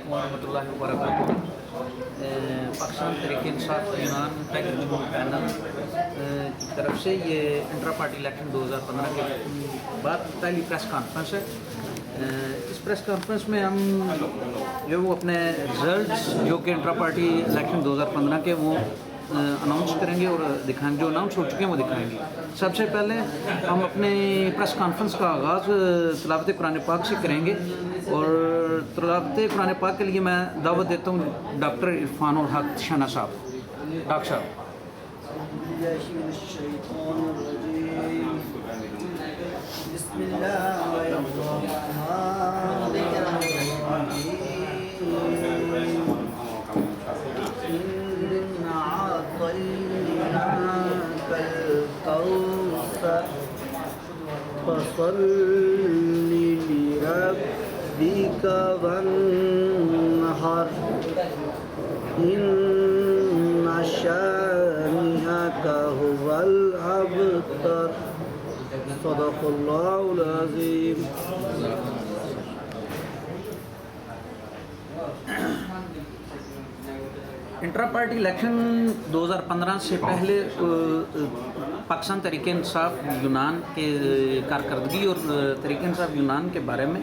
अस्सलामुअलैकुम वरहमतुल्लाहि वबरकातुहू। पाकिस्तान तहरीक-ए-इंसाफ यूनान टाइगर जमहूर पैनल की तरफ से ये इंट्रा पार्टी इलेक्शन 2015 के बाद पहली प्रेस कॉन्फ्रेंस है। इस प्रेस कॉन्फ्रेंस में हम जो वो अपने रिजल्ट्स जो कि इंट्रा पार्टी इलेक्शन 2015 के वो अनाउंस करेंगे और दिखाएंगे, जो अनाउंस हो चुके हैं वो दिखाएंगे। सबसे पहले हम अपने प्रेस कॉन्फ्रेंस का आगाज़ तिलावत कुरान पाक से करेंगे और तिलावत कुरान पाक के लिए मैं दावत देता हूँ डॉक्टर इरफानुल हक शाना साहब। डॉक्टर साहब। फसल्लि लिरब्बिका वन्हर इन्ना शानिअका हुवल अबतर। सदक़ल्लाहुल अज़ीम। इंट्रा पार्टी इलेक्शन 2015 से पहले पाकिस्तान तहरीक-ए-इंसाफ यूनान के कारकर्दगी और तहरीक-ए-इंसाफ यूनान के बारे में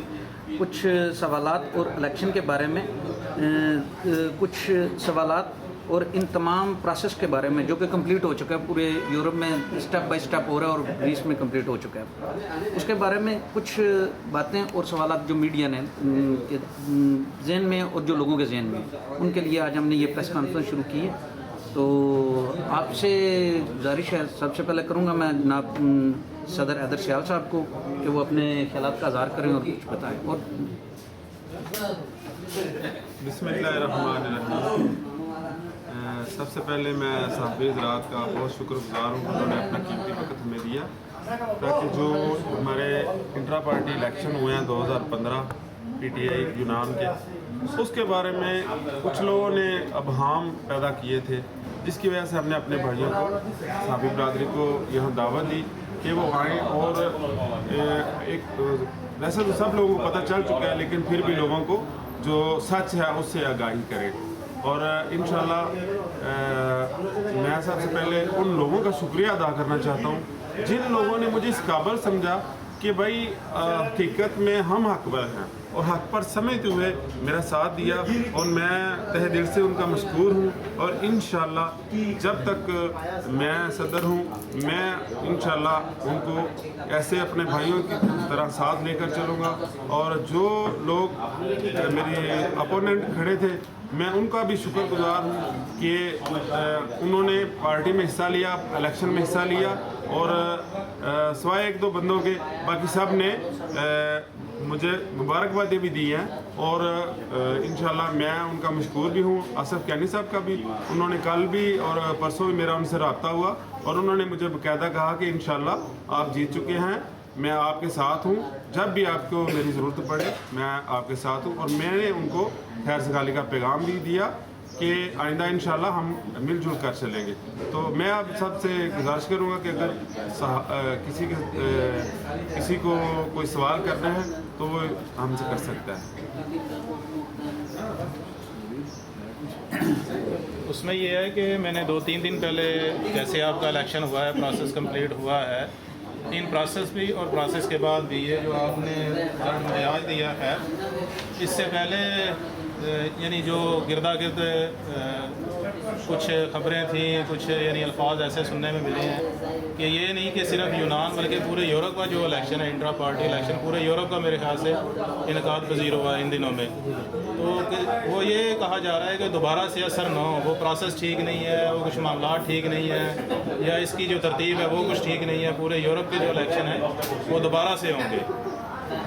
कुछ सवालात और इलेक्शन के बारे में कुछ सवालात और इन तमाम प्रोसेस के बारे में जो कि कंप्लीट हो चुका है, पूरे यूरोप में स्टेप बाय स्टेप हो रहा है और ग्रीस में कंप्लीट हो चुका है, उसके बारे में कुछ बातें और सवालात जो मीडिया ने के जहन में और जो लोगों के जहन में, उनके लिए आज हमने ये प्रेस कॉन्फ्रेंस शुरू की है। तो आपसे गुजारिश है, सबसे पहले करूँगा मैं जनाब सदर हैदर सियाल साहब को कि वो अपने ख्यालात का इज़हार करें और कुछ बताएँ। और बिस्मिल्लाहिर्रहमानिर्रहीम। सबसे पहले मैं साहब रात का बहुत शुक्रगुजार हूँ, उन्होंने अपना कीमती वक्त हमें दिया ताकि जो हमारे इंट्रा पार्टी इलेक्शन हुए हैं 2015 पीटीआई यूनान के, उसके बारे में कुछ लोगों ने अबहाम पैदा किए थे, जिसकी वजह से हमने अपने भाइयों को साहबी बरदरी को यहाँ दावत दी कि वो आएँ और एक वैसे तो सब लोगों को पता चल चुका है, लेकिन फिर भी लोगों को जो सच है उससे आगाही करें। और इंशाल्लाह मैं सबसे पहले उन लोगों का शुक्रिया अदा करना चाहता हूँ जिन लोगों ने मुझे इस काबिल समझा कि भाई हकीकत में हम हक पर हैं और हक पर समझते हुए मेरा साथ दिया, और मैं तहे दिल से उनका मशकूर हूँ। और इंशाल्लाह जब तक मैं सदर हूँ, मैं इंशाल्लाह उनको ऐसे अपने भाइयों की तरह साथ लेकर चलूँगा। और जो लोग मेरे अपोनेंट खड़े थे, मैं उनका भी शुक्रगुजार हूँ कि उन्होंने पार्टी में हिस्सा लिया, इलेक्शन में हिस्सा लिया, और सिवाय एक दो बंदों के बाकी सब ने मुझे मुबारकबादें भी दी हैं। और इंशाल्लाह मैं उनका मशकूर भी हूँ। आसिफ कैनी साहब का भी, उन्होंने कल भी और परसों भी मेरा उनसे रब्ता हुआ और उन्होंने मुझे बाकायदा कहा कि इंशाल्लाह आप जीत चुके हैं, मैं आपके साथ हूँ, जब भी आपको मेरी ज़रूरत पड़े मैं आपके साथ हूँ। और मैंने उनको खैर सगाली का पैगाम भी दिया कि आइंदा इंशाल्लाह हम मिलजुल कर चलेंगे। तो मैं अब सबसे गुजारिश करूँगा कि अगर किसी को कोई सवाल करना है तो वो हमसे कर सकता है। उसमें ये है कि मैंने 2-3 दिन पहले जैसे आपका इलेक्शन हुआ है, प्रोसेस कंप्लीट हुआ है, इन प्रोसेस भी और प्रोसेस के बाद भी ये जो आपने मुझे आज दिया है, इससे पहले यानी जो गिरदा गिर्द कुछ खबरें थी, कुछ यानी अल्फाज ऐसे सुनने में मिले हैं कि ये नहीं कि सिर्फ यूनान बल्कि पूरे यूरोप का जो इलेक्शन है, इंट्रा पार्टी इलेक्शन पूरे यूरोप का मेरे ख्याल से इनकाद पजीर हुआ इन दिनों में। तो वो ये कहा जा रहा है कि दोबारा से असर न हो, वो प्रोसेस ठीक नहीं है, वो कुछ मामला ठीक नहीं है, या इसकी जो तरतीब है वो कुछ ठीक नहीं है, पूरे यूरोप के जो इलेक्शन है वो दोबारा से होंगे।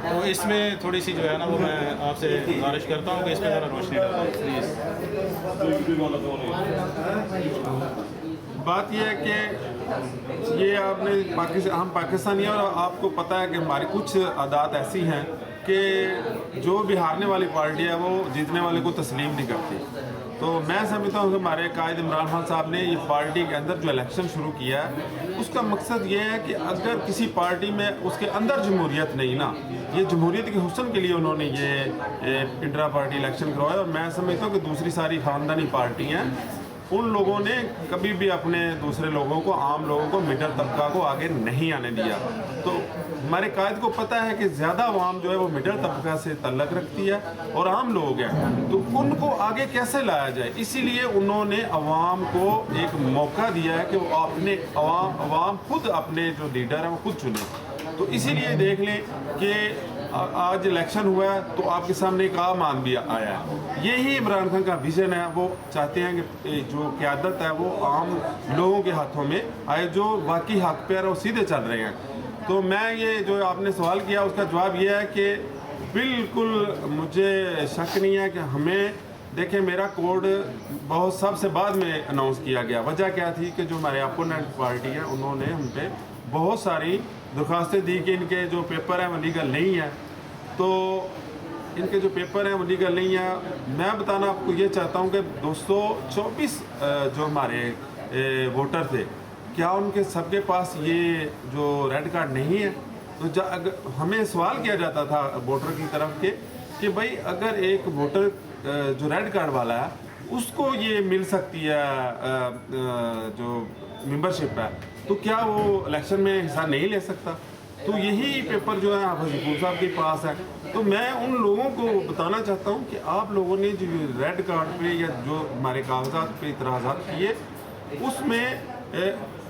तो इसमें थोड़ी सी जो है ना वो मैं आपसे गुजारिश करता हूँ कि इस पर ज़रा रोशनी डालें प्लीज़। बात यह है कि ये आपने हम पाकिस्तानी हैं और आपको पता है कि हमारी कुछ आदत ऐसी हैं कि जो भी हारने वाली पार्टी है वो जीतने वाले को तस्लीम नहीं करती। तो मैं समझता हूँ कि हमारे कायद इमरान खान साहब ने ये पार्टी के अंदर जो इलेक्शन शुरू किया है, उसका मकसद ये है कि अगर किसी पार्टी में उसके अंदर जमहूरियत नहीं ना, ये जमहूरियत के हुस्न के लिए उन्होंने ये इंट्रा पार्टी इलेक्शन करवाया। और मैं समझता हूँ कि दूसरी सारी ख़ानदानी पार्टियाँ, उन लोगों ने कभी भी अपने दूसरे लोगों को, आम लोगों को, मिडल तबका को आगे नहीं आने दिया। तो हमारे कायद को पता है कि ज़्यादा आवाम जो है वो मिडल तबका से तल्लक रखती है और आम लोग हैं, तो उनको आगे कैसे लाया जाए। इसीलिए उन्होंने अवाम को एक मौका दिया है कि वो अपने अवाम खुद अपने जो लीडर हैं वो खुद चुने। तो इसीलिए देख लें कि आज इलेक्शन हुआ है तो आपके सामने एक आम आदमी आया है। यही इमरान खान का विज़न है। वो चाहते हैं कि जो क़यादत है वो आम लोगों के हाथों में आए, जो बाकी हक पे वो सीधे चल रहे हैं। तो मैं ये जो आपने सवाल किया उसका जवाब ये है कि बिल्कुल मुझे शक नहीं है कि हमें, देखें, मेरा कोड बहुत सबसे बाद में अनाउंस किया गया। वजह क्या थी कि जो हमारे अपोनेंट पार्टी है उन्होंने हम पे बहुत सारी दरख्वास्तें दी कि इनके जो पेपर हैं वो लीगल नहीं है। तो इनके जो पेपर हैं वो लीगल नहीं है। मैं बताना आपको ये चाहता हूँ कि 224 जो हमारे वोटर थे, क्या उनके सबके पास ये जो रेड कार्ड नहीं है? तो हमें सवाल किया जाता था वोटर की तरफ के कि भाई अगर एक वोटर जो रेड कार्ड वाला है उसको ये मिल सकती है जो मेंबरशिप है, तो क्या वो इलेक्शन में हिस्सा नहीं ले सकता? तो यही पेपर जो है हाफिज गफूर साहब के पास है। तो मैं उन लोगों को बताना चाहता हूँ कि आप लोगों ने जो रेड कार्ड पे या जो हमारे कागजात पे इतराज़ात किए, उसमें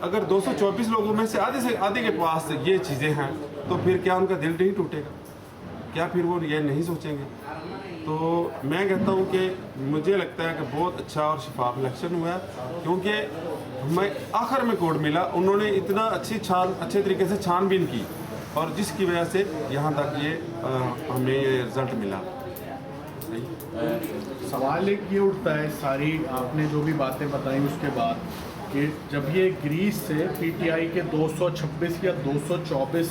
अगर 224 लोगों में से आधे के पास ये चीज़ें हैं, तो फिर क्या उनका दिल नहीं टूटेगा? क्या फिर वो ये नहीं सोचेंगे? तो मैं कहता हूँ कि मुझे लगता है कि बहुत अच्छा और शफाफ इलेक्शन हुआ है, क्योंकि हमें आखिर में कोड मिला। उन्होंने इतना अच्छे तरीके से छानबीन की और जिसकी वजह से यहाँ तक ये हमें ये रिज़ल्ट मिला। सवाल एक ये उठता है, सारी आपने जो भी बातें बताई उसके बाद, कि जब ये ग्रीस से पीटीआई के 226 या 224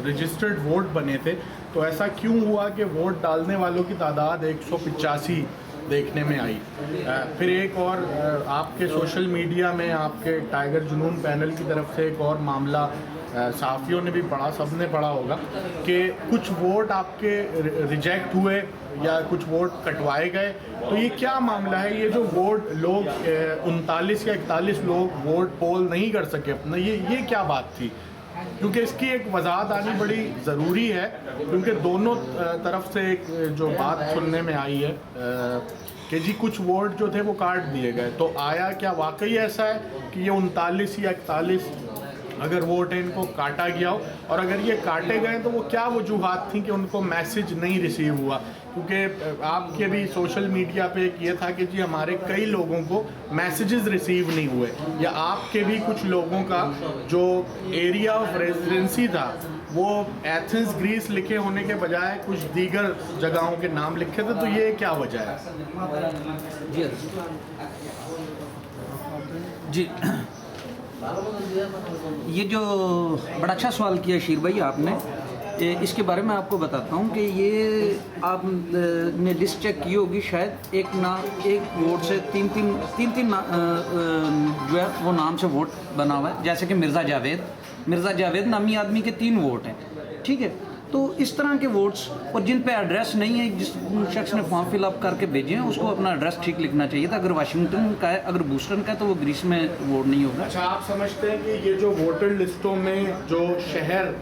रजिस्टर्ड वोट बने थे, तो ऐसा क्यों हुआ कि वोट डालने वालों की तादाद 185 देखने में आई? फिर एक और आपके सोशल मीडिया में आपके टाइगर जुनून पैनल की तरफ से एक और मामला सहाफ़ियों ने भी पढ़ा, सब ने पढ़ा होगा, कि कुछ वोट आपके रिजेक्ट हुए या कुछ वोट कटवाए गए। तो ये क्या मामला है? ये जो वोट लोग 39 या 41 लोग वोट पोल नहीं कर सके अपना, ये क्या बात थी? क्योंकि इसकी एक वजाहत आनी बड़ी ज़रूरी है, क्योंकि दोनों तरफ से एक जो बात सुनने में आई है कि जी कुछ वोट जो थे वो काट दिए गए। तो आया क्या वाकई ऐसा है कि ये 39 या 41 अगर वोट है इनको काटा गया हो, और अगर ये काटे गए तो वो क्या वजूहात थी कि उनको मैसेज नहीं रिसीव हुआ? क्योंकि आपके भी सोशल मीडिया पे एक ये था कि जी हमारे कई लोगों को मैसेजेस रिसीव नहीं हुए, या आपके भी कुछ लोगों का जो एरिया ऑफ रेजिडेंसी था वो एथेंस ग्रीस लिखे होने के बजाय कुछ दीगर जगहों के नाम लिखे थे। तो ये क्या वजह है? जी, ये जो बड़ा अच्छा सवाल किया शीर भाई आपने, इसके बारे में आपको बताता हूँ कि ये आपने लिस्ट चेक की होगी शायद, एक वोट से तीन जो है वो नाम से वोट बना हुआ है। जैसे कि मिर्ज़ा जावेद नामी आदमी के 3 वोट हैं, ठीक है। तो इस तरह के वोट्स, और जिन पे एड्रेस नहीं है, जिस शख्स ने फॉर्म फिलअप करके भेजे हैं उसको अपना एड्रेस ठीक लिखना चाहिए था। अगर वाशिंगटन का है, अगर बूस्टन का है, तो वो ग्रीस में वोट नहीं होगा। अच्छा, आप समझते हैं कि ये जो वोटर लिस्टों में जो शहर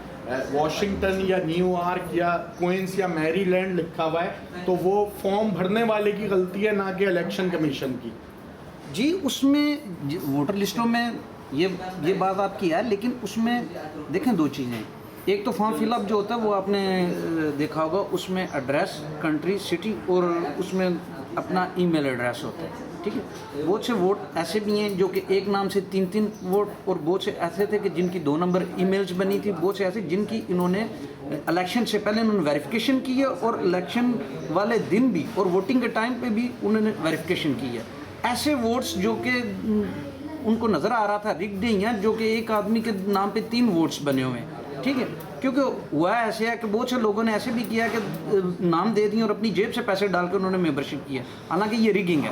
वॉशिंगटन या न्यूयॉर्क या क्वींस या मैरीलैंड लिखा हुआ है, तो वो फॉर्म भरने वाले की गलती है, ना कि इलेक्शन कमीशन की? जी, उसमें वोटर लिस्टों में ये बात आपकी है, लेकिन उसमें देखें 2 चीज़ें। एक तो फॉर्म फिलअप जो होता है वो आपने देखा होगा, उसमें एड्रेस, कंट्री, सिटी और उसमें अपना ईमेल एड्रेस होता है, ठीक है। बहुत से वोट ऐसे भी हैं जो कि एक नाम से 3 वोट, और बहुत से ऐसे थे कि जिनकी 2 नंबर ईमेल्स बनी थी, बहुत से ऐसे जिनकी इन्होंने इलेक्शन से पहले इन्होंने वेरिफिकेशन की है और इलेक्शन वाले दिन भी और वोटिंग के टाइम पे भी उन्होंने वेरिफिकेशन की है। ऐसे वोट्स जो कि उनको नज़र आ रहा था रिग्ड ही हैं, जो कि एक आदमी के नाम पे 3 वोट्स बने हुए हैं, ठीक है। क्योंकि हुआ ऐसे है कि बहुत से लोगों ने ऐसे भी किया कि नाम दे दिए और अपनी जेब से पैसे डाल कर उन्होंने मेंबरशिप किया, हालांकि ये रिगिंग है,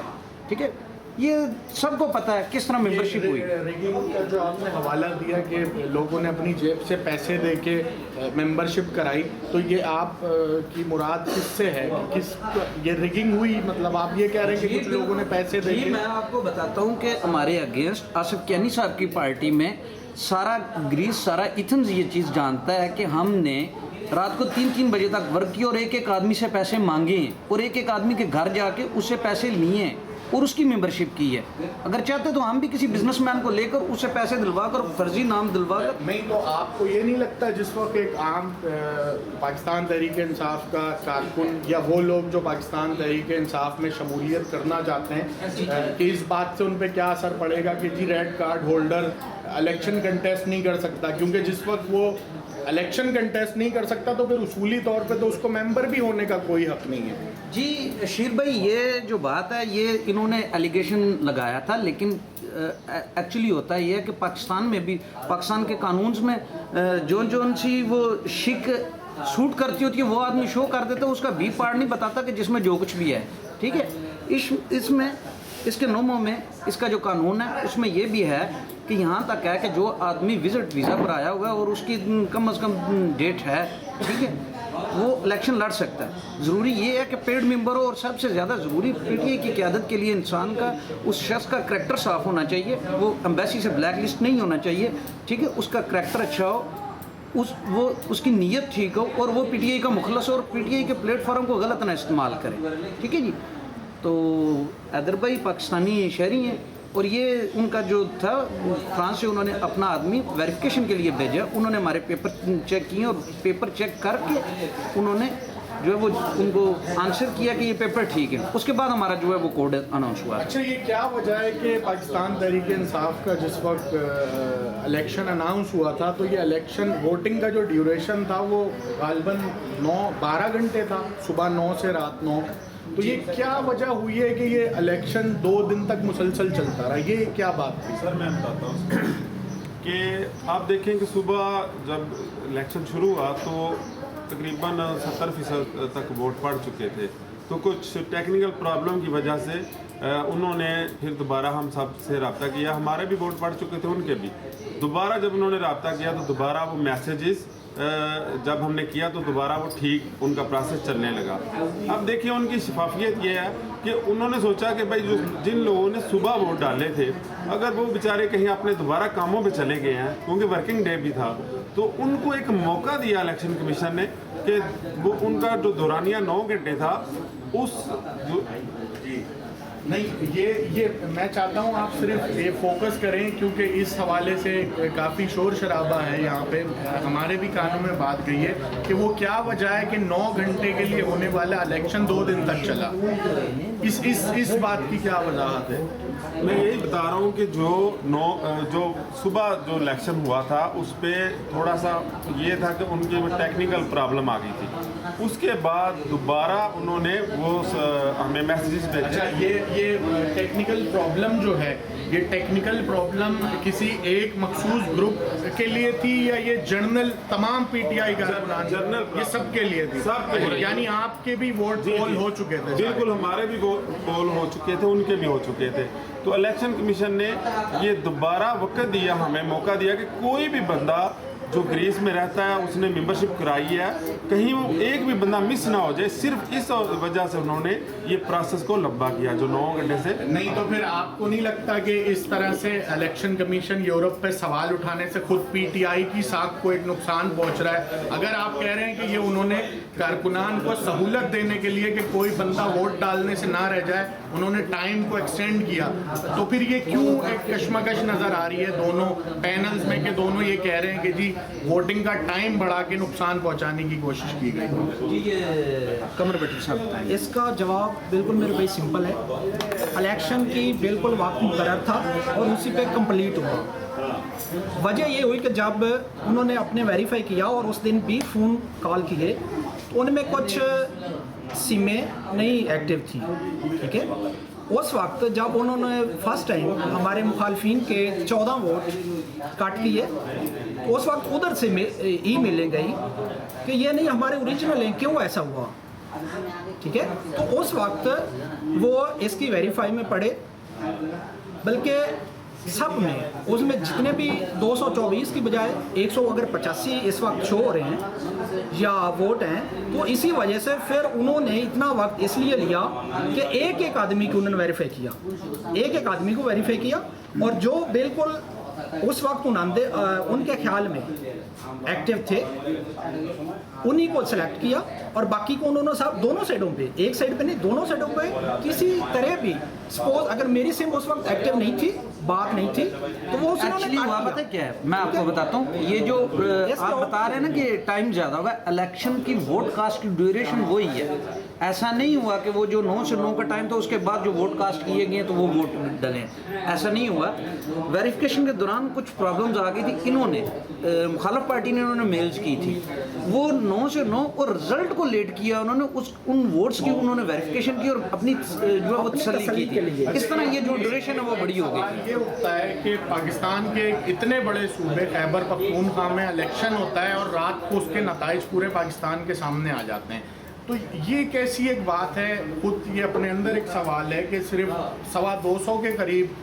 ठीक है। ये सबको पता है किस तरह मेंबरशिप हुई। रिगिंग का जो आपने हवाला दिया कि लोगों ने अपनी जेब से पैसे दे के मेंबरशिप कराई, तो ये आप की मुराद किससे है? किस ये रिगिंग हुई, मतलब आप ये कह रहे हैं कि कुछ लोगों ने पैसे दे के? मैं आपको बताता हूँ कि हमारे अगेंस्ट आसिफ कियानी साहब की पार्टी में सारा ग्रीस, सारा इथन ये चीज़ जानता है कि हमने रात को 3-3 बजे तक वर्क की और एक आदमी से पैसे मांगे हैं और एक आदमी के घर जाके उससे पैसे लिए हैं और उसकी मेंबरशिप की है। अगर चाहते तो हम भी किसी बिजनेसमैन को लेकर उससे पैसे दिलवा कर, फर्जी नाम दिलवा कर। नहीं, तो आपको ये नहीं लगता जिस वक्त एक आम पाकिस्तान तहरीक इंसाफ का कारकुन या वो लोग जो पाकिस्तान तहरीक इंसाफ में शमूलियत करना चाहते हैं कि इस बात से उन पर क्या असर पड़ेगा कि जी red card holder election contest नहीं कर सकता, क्योंकि जिस वक्त वो इलेक्शन कंटेस्ट नहीं कर सकता तो फिर उसूली तौर पे तो उसको मेंबर भी होने का कोई हक नहीं है। जी शीर भाई, ये जो बात है ये इन्होंने एलिगेशन लगाया था, लेकिन एक्चुअली होता है ये कि पाकिस्तान में भी, पाकिस्तान के कानून में जोन सी वो शिक सूट करती होती है वो आदमी शो कर देता है, उसका बी पार्ट नहीं बताता कि जिसमें जो कुछ भी है। ठीक है, इसमें इसके नोमो में इसका जो कानून है उसमें ये भी है कि यहाँ तक है कि जो आदमी विजिट वीज़ा पर आया हुआ है और उसकी कम से कम डेट है, ठीक है, वो इलेक्शन लड़ सकता है। ज़रूरी ये है कि पेड मेंबर हो और सबसे ज़्यादा ज़रूरी पीटीआई की क़यादत के लिए इंसान का, उस शख्स का करैक्टर साफ़ होना चाहिए, वो एम्बेसी से ब्लैक लिस्ट नहीं होना चाहिए। ठीक है, उसका करैक्टर अच्छा हो, उसकी नीयत ठीक हो और वो पीटीआई का मुखलस हो और पीटीआई के प्लेटफॉर्म को गलत ना इस्तेमाल करे। ठीक है जी। तो हैदर भाई पाकिस्तानी शहरी हैं और ये उनका जो था फ्रांस से उन्होंने अपना आदमी वेरिफिकेशन के लिए भेजा, उन्होंने हमारे पेपर चेक किए और पेपर चेक करके उन्होंने जो है वो उनको आंसर किया कि ये पेपर ठीक है। उसके बाद हमारा जो है वो कोड अनाउंस हुआ। अच्छा, ये क्या वजह है कि पाकिस्तान तहरीक इंसाफ का जिस वक्त इलेक्शन अनाउंस हुआ था तो ये इलेक्शन वोटिंग का जो ड्यूरेशन था वो गालिबन 9-12 घंटे था, सुबह 9 से रात 9। तो ये क्या वजह हुई है कि ये इलेक्शन 2 दिन तक मुसलसल चलता रहा? ये क्या बात थी? सर मैं बताता हूँ कि आप देखें कि सुबह जब इलेक्शन शुरू हुआ तो तकरीबन 70% तक वोट पड़ चुके थे, तो कुछ टेक्निकल प्रॉब्लम की वजह से उन्होंने फिर दोबारा हम सब से रब्ता किया, हमारे भी वोट पड़ चुके थे उनके भी। दोबारा जब उन्होंने रब्ता किया तो दोबारा वो मैसेजेस जब हमने किया तो दोबारा वो ठीक उनका प्रोसेस चलने लगा। अब देखिए उनकी शफाफियत ये है कि उन्होंने सोचा कि भाई जो जिन लोगों ने सुबह वोट डाले थे अगर वो बेचारे कहीं अपने दोबारा कामों पे चले गए हैं, क्योंकि वर्किंग डे भी था, तो उनको एक मौका दिया इलेक्शन कमीशन ने कि वो उनका जो दौरानिया 9 घंटे था उस नहीं, ये मैं चाहता हूँ आप सिर्फ ये फोकस करें क्योंकि इस हवाले से काफ़ी शोर शराबा है यहाँ पे, हमारे भी कानों में बात गई है कि वो क्या वजह है कि 9 घंटे के लिए होने वाला इलेक्शन 2 दिन तक चला। इस बात की क्या वजाहत है? मैं यही बता रहा हूँ कि जो सुबह जो इलेक्शन हुआ था उस पर थोड़ा सा ये था कि उनकी टेक्निकल प्रॉब्लम आ गई थी, उसके बाद दोबारा उन्होंने वो हमें मैसेजेस भेजे। अच्छा, ये टेक्निकल प्रॉब्लम जो है, ये टेक्निकल प्रॉब्लम किसी एक मखसूस ग्रुप के लिए थी या ये जनरल तमाम पीटीआई का जनरल ये सब के लिए थी? सबके लिए। यानी आपके भी वोट पोल हो चुके थे? बिल्कुल, हमारे भी पोल हो चुके थे, उनके भी हो चुके थे। तो इलेक्शन कमीशन ने ये दोबारा वक्त दिया, हमें मौका दिया कि कोई भी बंदा जो ग्रीस में रहता है उसने मेंबरशिप कराई है, कहीं वो एक भी बंदा मिस ना हो जाए। सिर्फ इस वजह से उन्होंने ये प्रोसेस को लंबा किया जो 9 घंटे से। नहीं तो फिर आपको नहीं लगता कि इस तरह से इलेक्शन कमीशन यूरोप पे सवाल उठाने से खुद पीटीआई की साख को एक नुकसान पहुंच रहा है? अगर आप कह रहे हैं कि ये उन्होंने कारकुनान को सहूलत देने के लिए कि कोई बंदा वोट डालने से ना रह जाए उन्होंने टाइम को एक्सटेंड किया, तो फिर ये क्यों एक कशमकश नज़र आ रही है दोनों पैनल्स में कि दोनों ये कह रहे हैं कि जी वोटिंग का टाइम बढ़ा के नुकसान पहुंचाने की कोशिश की गई? जी ये कमर बटर साहब बताएंगे। इसका जवाब बिल्कुल मेरे भाई सिंपल है। इलेक्शन की बिल्कुल वक्त मुकर्रर था और उसी पे कंप्लीट हुआ। वजह ये हुई कि जब उन्होंने अपने वेरीफाई किया और उस दिन भी फ़ोन कॉल किए तो उनमें कुछ सिमें नहीं एक्टिव थी। ठीक है, उस वक्त जब उन्होंने फर्स्ट टाइम हमारे मुखालफिन के 14 वोट काट किए तो उस वक्त उधर से ईमेलें गई कि ये नहीं हमारे ओरिजिनल हैं, क्यों ऐसा हुआ? ठीक है, तो उस वक्त वो इसकी वेरीफाई में पड़े बल्कि सब में उसमें जितने भी 224 की बजाय 185 इस वक्त शो हो रहे हैं या वोट हैं, तो इसी वजह से फिर उन्होंने इतना वक्त इसलिए लिया कि एक एक आदमी को उन्होंने वेरीफाई किया, एक एक आदमी को वेरीफाई किया, और जो बिल्कुल उस वक्त उनके ख्याल में एक्टिव थे उन्हीं को सेलेक्ट किया, और बाकी को उन्होंने सब दोनों साइडों पे, एक साइड पे नहीं दोनों साइडों पे किसी तरह भी सपोज अगर मेरी सिम उस वक्त एक्टिव नहीं थी, बात नहीं थी, तो वो एक्चुअली हुआ पता है क्या है, मैं आपको बताता हूँ। ये जो आप बता रहे हैं ना कि टाइम ज़्यादा होगा, इलेक्शन की वोट कास्ट की ड्यूरेशन वही है। ऐसा नहीं हुआ कि वो जो 9 से 9 का टाइम था उसके बाद जो वोट कास्ट किए गए तो वो वोट डले, ऐसा नहीं हुआ। वेरिफिकेशन के दौरान कुछ प्रॉब्लम्स आ गई थी, इन्होंने मुखालिफ पार्टी ने इन्होंने मेल्स की थी, वो 9 से 9 और रिजल्ट को लेट किया उन्होंने, उन वोट्स की उन्होंने वेरिफिकेशन की और अपनी जो है वो तसल्ली की थी। इस तरह ये जो ड्यूरेशन है वो बड़ी हो गई। ये होता है कि पाकिस्तान के इतने बड़े सूबे खैबर पख्तूनख्वा में इलेक्शन होता है और रात को उसके नताइज पूरे पाकिस्तान के सामने आ जाते हैं, तो ये कैसी एक बात है, खुद ये अपने अंदर एक सवाल है कि सिर्फ 225 के करीब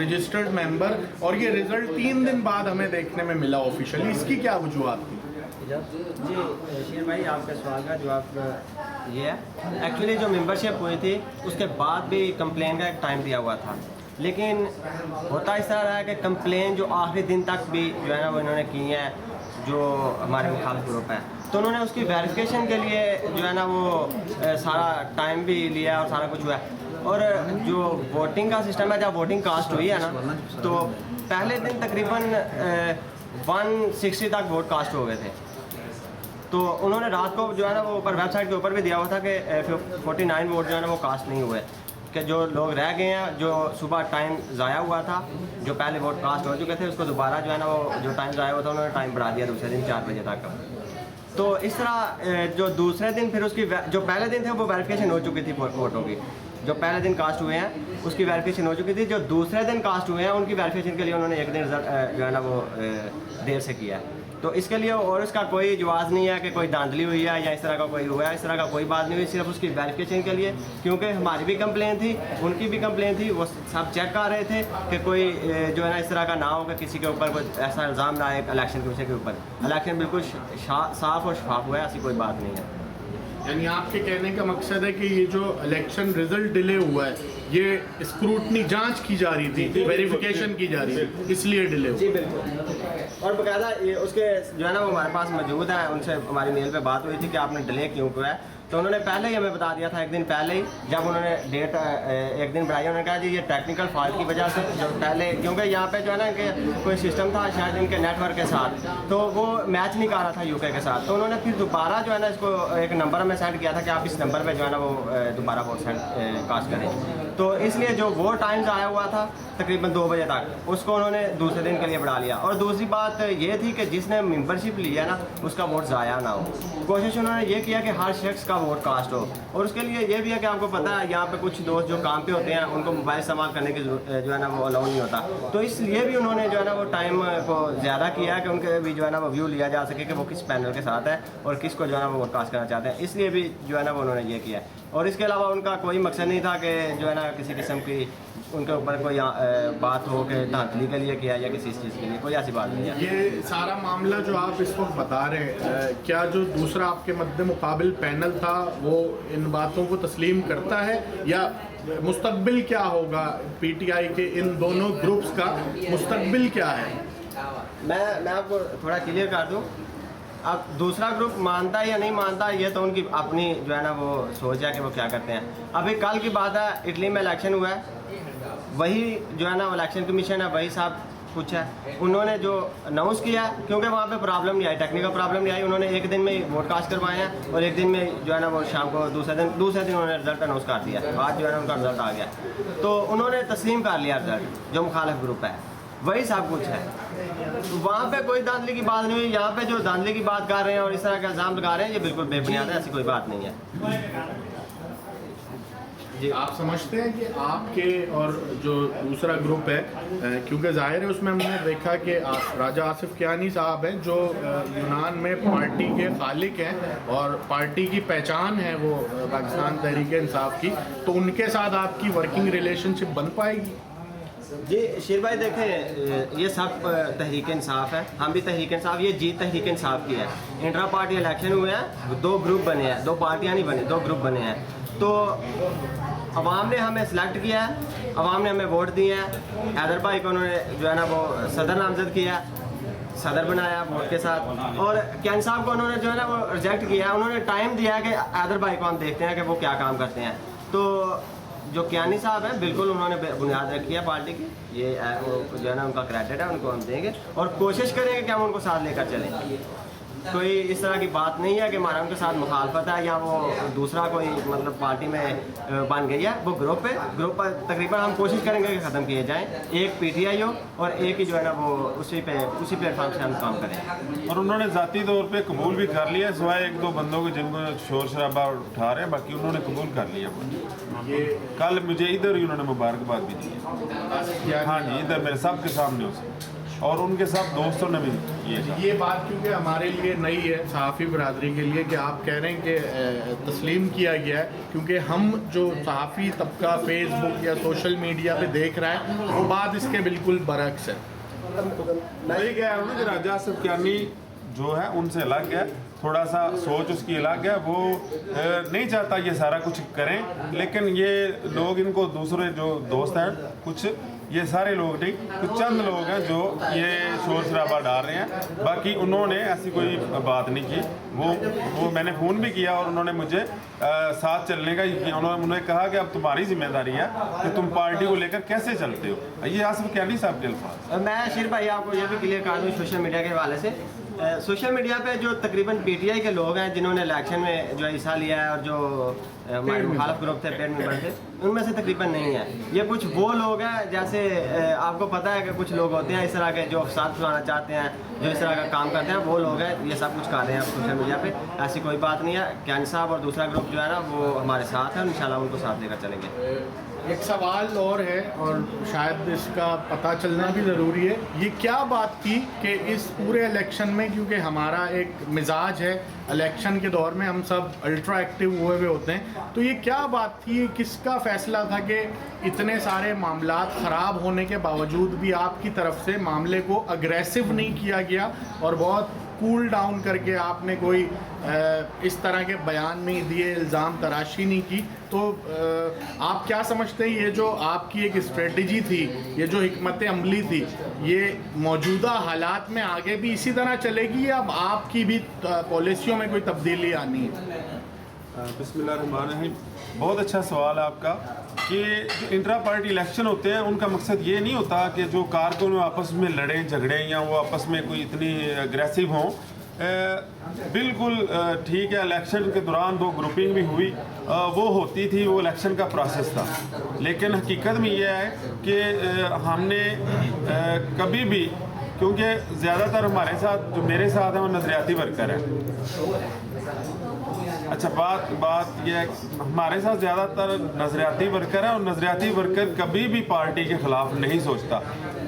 रजिस्टर्ड मेंबर और ये रिजल्ट 3 दिन बाद हमें देखने में मिला ऑफिशियली, इसकी क्या वजूहत थी? जी शेर भाई, आपका सवाल का जवाब ये है, एक्चुअली जो मेंबरशिप हुई थी उसके बाद भी कंप्लेन का एक टाइम दिया हुआ था, लेकिन होता इस तरह रहा है कि कंप्लेन जो आखिरी दिन तक भी जो है ना वो इन्होंने की है, जो हमारे मुखालिफ ग्रुप है, तो उन्होंने उसकी वेरिफिकेशन के लिए जो है ना वो सारा टाइम भी लिया और सारा कुछ हुआ है। और जो वोटिंग का सिस्टम है, जब वोटिंग कास्ट हुई है ना, तो पहले दिन तकरीबन 160 तक वोट कास्ट हो गए थे, तो उन्होंने रात को जो है ना वो ऊपर वेबसाइट के ऊपर भी दिया हुआ था कि 49 वोट जो है ना वो कास्ट नहीं हुए, कि जो लोग रह गए हैं, जो सुबह टाइम ज़ाया हुआ था, जो पहले वोट कास्ट हो चुके थे, उसको दोबारा जो है ना वो जो टाइम ज़ाया हुआ था उन्होंने टाइम बढ़ा दिया दूसरे दिन 4 बजे तक। तो इस तरह जो दूसरे दिन फिर उसकी जो पहले दिन थे वो वेरिफिकेशन हो चुकी थी वोटों की, जो पहले दिन कास्ट हुए हैं उसकी वेरिफिकेशन हो चुकी थी, जो दूसरे दिन कास्ट हुए हैं उनकी वेरिफिकेशन के लिए उन्होंने एक दिन जो है ना वो देर से किया है। तो इसके लिए और इसका कोई जवाब नहीं है कि कोई धांधली हुई है या इस तरह का कोई हुआ है, इस तरह का कोई बात नहीं हुई, सिर्फ उसकी वेरिफिकेशन के लिए, क्योंकि हमारी भी कंप्लेन थी, उनकी भी कंप्लेन थी, वो सब चेक कर रहे थे कि कोई जो है ना इस तरह का ना हो कि किसी के ऊपर कोई ऐसा इल्ज़ाम ना आए इलेक्शन कमीशन के ऊपर। इलेक्शन बिल्कुल साफ़ और शफाफ हुआ है, ऐसी कोई बात नहीं है। यानी आपके कहने का मकसद है कि ये जो इलेक्शन रिजल्ट डिले हुआ है, ये स्क्रूटनी जांच की जा रही थी, वेरिफिकेशन की जा रही थी, इसलिए डिले हुआ। जी बिल्कुल। और बाकायदा ये उसके जो है ना वो हमारे पास मौजूद है, उनसे हमारी मेल पे बात हुई थी कि आपने डिले क्यों किया है, तो उन्होंने पहले ही हमें बता दिया था, एक दिन पहले ही जब उन्होंने डेट एक दिन बढ़ाई, उन्होंने कहा जी ये टेक्निकल फॉल्ट की वजह से, जो पहले क्योंकि यहाँ पे जो है ना कि कोई सिस्टम था शायद इनके नेटवर्क के साथ, तो वो मैच नहीं कर रहा था यूके के साथ, तो उन्होंने फिर दोबारा जो है ना इसको एक नंबर हमें सेंड किया था कि आप इस नंबर पर जो है ना वो दोबारा वोट कास्ट करें। तो इसलिए जो वो टाइम्स आया हुआ था तकरीबन 2 बजे तक, उसको उन्होंने दूसरे दिन के लिए बढ़ा लिया। और दूसरी बात ये थी कि जिसने मेंबरशिप ली है ना उसका वोट ज़ाया ना हो, कोशिश उन्होंने ये किया कि हर शख्स का वोट कास्ट हो। और उसके लिए ये भी है कि आपको पता है यहाँ पे कुछ दोस्त जो काम पे होते हैं उनको मोबाइल इस्तेमाल करने की जो है ना वो अलाउ नहीं होता, तो इसलिए भी उन्होंने जो है ना वो टाइम को ज़्यादा किया है कि उनके भी जो है ना वो व्यू लिया जा सके कि वो किस पैनल के साथ है और किसको जो है ना वो वोट कास्ट करना चाहते हैं, इसलिए भी जो है ना वो उन्होंने ये किया है। और इसके अलावा उनका कोई मकसद नहीं था कि जो है ना किसी किस्म की उनके ऊपर कोई बात हो कि धांधली के लिए किया या किसी चीज़ के लिए, कोई ऐसी बात नहीं है। ये सारा मामला जो आप इस वक्त बता रहे हैं, क्या जो दूसरा आपके मद्दे मुकाबिल पैनल था वो इन बातों को तस्लीम करता है, या मुस्तकबिल क्या होगा पीटीआई के इन दोनों ग्रुप्स का मुस्तकबिल क्या है? मैं आपको थोड़ा क्लियर कर दूँ, अब दूसरा ग्रुप मानता है या नहीं मानता ये तो उनकी अपनी जो है ना वो सोच है कि वो क्या करते हैं। अभी कल की बात है, इटली में इलेक्शन हुआ है, वही जो है ना इलेक्शन कमीशन है वही साहब कुछ है, उन्होंने जो अनाउंस किया, क्योंकि वहाँ पे प्रॉब्लम नहीं आई, टेक्निकल प्रॉब्लम नहीं आई, उन्होंने एक दिन में ही वोट कास्ट करवाए हैं और एक दिन में जो है ना वो शाम को दूसरे दिन उन्होंने रिजल्ट अनाउंस कर दिया। आज जो है ना उनका रिजल्ट आ गया, तो उन्होंने तस्लीम कर लिया रिजल्ट, जो मुखालिफ ग्रुप है वही सब कुछ है। तो वहाँ पे कोई धांधली की बात नहीं हुई, यहाँ पे जो धांधली की बात कर रहे हैं और इस तरह का इल्ज़ाम लगा रहे हैं ये बिल्कुल बेबुनियाद है, ऐसी कोई बात नहीं है। जी। आप समझते हैं कि आपके और जो दूसरा ग्रुप है, क्योंकि जाहिर है उसमें हमने देखा कि राजा आसिफ कियानी साहब हैं जो यूनान में पार्टी के खालिक हैं और पार्टी की पहचान है वो पाकिस्तान तहरीक इंसाफ की, तो उनके साथ आपकी वर्किंग रिलेशनशिप बन पाएगी? जी शेर भाई देखें, ये सब तहरीक इंसाफ है, हम भी तहरीक इंसाफ, ये जीत तहरीक इंसाफ की है। इंट्रा पार्टी इलेक्शन हुए हैं, 2 ग्रुप बने हैं, 2 पार्टियां नहीं बनी, 2 ग्रुप बने हैं। तो अवाम ने हमें सिलेक्ट किया है, अवाम ने हमें वोट दिए हैं। हैदर भाई को उन्होंने जो है ना वो सदर नामजद किया, सदर बनाया वोट के साथ, और कैन साहब को उन्होंने जो है ना वो रिजेक्ट किया। उन्होंने टाइम दिया कि हैदर भाई को हम देखते हैं कि वो क्या काम करते हैं। तो जो कियानी साहब हैं बिल्कुल उन्होंने बुनियाद रखी है पार्टी की, ये वो जो है ना उनका क्रेडिट है, उनको हम देंगे और कोशिश करेंगे कि हम उनको साथ लेकर चलें। कोई इस तरह की बात नहीं है कि हमारा उनके साथ मुखालफत है या वो दूसरा कोई मतलब पार्टी में बन गई है। वो ग्रुप है, ग्रुप पर तकरीबन हम कोशिश करेंगे कि ख़त्म किए जाएँ, एक PTI हो और एक ही जो है ना वो उसी प्लेटफॉर्म से हम काम करें। और उन्होंने ज़ाती तौर पे कबूल भी कर लिया, सिवाय 1-2 बंदों को जिनको शोर शराबा उठा रहे हैं, बाकी उन्होंने कबूल कर लिया। ये कल मुझे इधर ही उन्होंने मुबारकबाद भी दी है। हाँ जी, इधर मेरे सबके सामने उसे, और उनके सब दोस्तों ने भी ये बात क्योंकि हमारे लिए नई है सहाफ़ी बरादरी के लिए कि आप कह रहे हैं कि तस्लीम किया गया है, क्योंकि हम जो सहाफ़ी तबका फेसबुक या सोशल मीडिया पे देख रहा है वो बात इसके बिल्कुल बरक्स है। वही कह रहा हूँ ना कि राजा आसिफ कियानी जो है उनसे अलग है, थोड़ा सा सोच उसकी अलग है। वो नहीं चाहता ये सारा कुछ करें, लेकिन ये लोग इनको दूसरे जो दोस्त हैं कुछ, ये सारे लोग नहीं, कुछ चंद लोग हैं जो ये शोर शराबा डाल रहे हैं। बाकी उन्होंने ऐसी कोई बात नहीं की। वो मैंने फ़ोन भी किया और उन्होंने मुझे साथ चलने का उन्होंने कहा कि अब तुम्हारी जिम्मेदारी है कि तुम पार्टी को लेकर कैसे चलते हो। ये आसिफ कियानी साहब के अल्फाज। मैं शीर भाई आपको ये भी क्लियर कर दूँ सोशल मीडिया के हवाले से, सोशल मीडिया पे जो तकरीबन PTI के लोग हैं जिन्होंने इलेक्शन में जो हिस्सा लिया है और जो हमारे मुखालफ ग्रुप थे, पेड मेंबर थे, उनमें से तकरीबन नहीं है। ये कुछ वो लोग हैं, जैसे आपको पता है कि कुछ लोग होते हैं इस तरह के जो अफसाद फैलाना चाहते हैं, जो इस तरह का काम करते हैं, वो लोग हैं, ये सब कुछ कर रहे हैं सोशल मीडिया पे। ऐसी कोई बात नहीं है। कियानी साहब और दूसरा ग्रुप जो है ना वो हमारे साथ है, इंशाल्लाह उनको साथ लेकर चलेंगे। एक सवाल और है और शायद इसका पता चलना भी ज़रूरी है, ये क्या बात थी कि इस पूरे इलेक्शन में, क्योंकि हमारा एक मिजाज है इलेक्शन के दौर में हम सब अल्ट्रा एक्टिव हुए हुए होते हैं, तो ये क्या बात थी, किसका फैसला था कि इतने सारे मामलात ख़राब होने के बावजूद भी आपकी तरफ से मामले को अग्रेसिव नहीं किया गया और बहुत कूल डाउन करके आपने कोई इस तरह के बयान नहीं दिए, इल्ज़ाम तराशी नहीं की? तो आप क्या समझते हैं ये जो आपकी एक स्ट्रेटजी थी, ये जो हिकमत अमली थी, ये मौजूदा हालात में आगे भी इसी तरह चलेगी या अब आपकी भी पॉलिसियों में कोई तब्दीली आनी है? बिस्मिल्लाहिर्रहमानिर्रहीम। बहुत अच्छा सवाल है आपका कि जो इंट्रा पार्टी इलेक्शन होते हैं उनका मकसद ये नहीं होता कि जो कारकुन आपस में लड़ें झगड़ें या वो आपस में कोई इतनी अग्रेसिव हों। बिल्कुल ठीक है, इलेक्शन के दौरान 2 ग्रुपिंग भी हुई, वो होती थी, वो इलेक्शन का प्रोसेस था। लेकिन हकीकत में यह है कि हमने कभी भी, क्योंकि ज़्यादातर हमारे साथ जो मेरे साथ हैं वो नज़रियाती वर्कर हैं। अच्छा, बात यह है हमारे साथ ज़्यादातर नज़रियाती वर्कर है और नज़रियाती वर्कर कभी भी पार्टी के ख़िलाफ़ नहीं सोचता।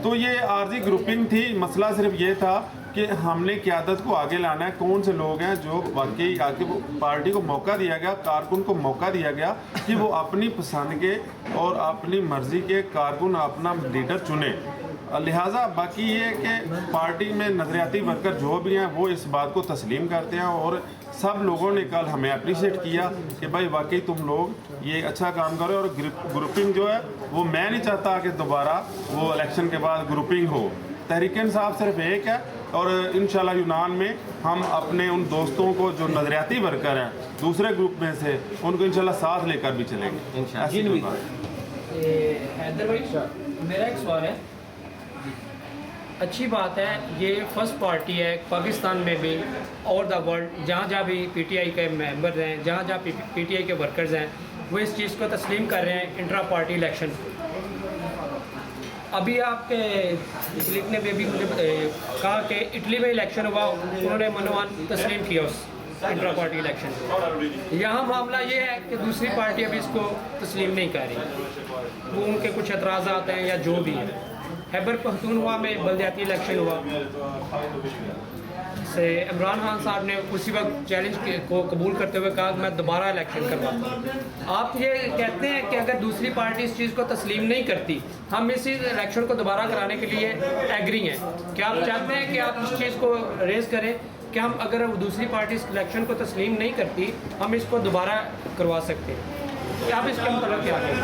तो ये आर्जी ग्रुपिंग थी। मसला सिर्फ ये था कि हमने क़यादत को आगे लाना है। कौन से लोग हैं जो वाकई आगे पार्टी को मौका दिया गया, कारकुन को मौका दिया गया कि वो अपनी पसंद के और अपनी मर्ज़ी के कारकुन अपना लीडर चुने। लिहाजा बाकी ये कि पार्टी में नज़रियाती वर्कर जो भी हैं वो इस बात को तस्लीम करते हैं और सब लोगों ने कल हमें अप्रिशिएट किया कि भाई वाकई तुम लोग ये अच्छा काम करो। और ग्रुपिंग जो है वो मैं नहीं चाहता कि दोबारा वो इलेक्शन के बाद ग्रुपिंग हो। तहरीक इंसाफ सिर्फ एक है और इंशाल्लाह यूनान में हम अपने उन दोस्तों को जो नज़रियाती वर्कर हैं दूसरे ग्रुप में से, उनको इंशाल्लाह साथ लेकर भी चलेंगे। ऐसी कोई बात हैदर भाई, मेरा एक सवाल है। अच्छी बात है, ये फर्स्ट पार्टी है पाकिस्तान में भी और द वर्ल्ड, जहाँ भी PTI के मेंबर हैं, जहाँ PTI के वर्कर्स हैं, वो इस चीज़ को तस्लीम कर रहे हैं इंट्रा पार्टी इलेक्शन। अभी आपके लिखने में भी मुझे कहा कि इटली में इलेक्शन हुआ, उन्होंने मनोमान तस्लीम किया इंट्रा पार्टी इलेक्शन। यहाँ मामला ये है कि दूसरी पार्टी अभी इसको तस्लीम नहीं कर रही, वो उनके कुछ एतराज़ात हैं या जो भी है। खैबर पख्तूनख्वा में बलदियाती इलेक्शन हुआ, से इमरान खान साहब ने उसी वक्त चैलेंज को कबूल करते हुए कहा कि मैं दोबारा इलेक्शन करवाता हूँ। आप ये कहते हैं कि अगर दूसरी पार्टी इस चीज़ को तस्लीम नहीं करती, हम इसी इलेक्शन को दोबारा कराने के लिए एग्री हैं। क्या आप चाहते हैं कि आप इस चीज़ को रेज़ करें कि हम अगर दूसरी पार्टी इस इलेक्शन को तस्लीम नहीं करती, हम इसको दोबारा करवा सकते हैं? आप इसके मतलब क्या कहें?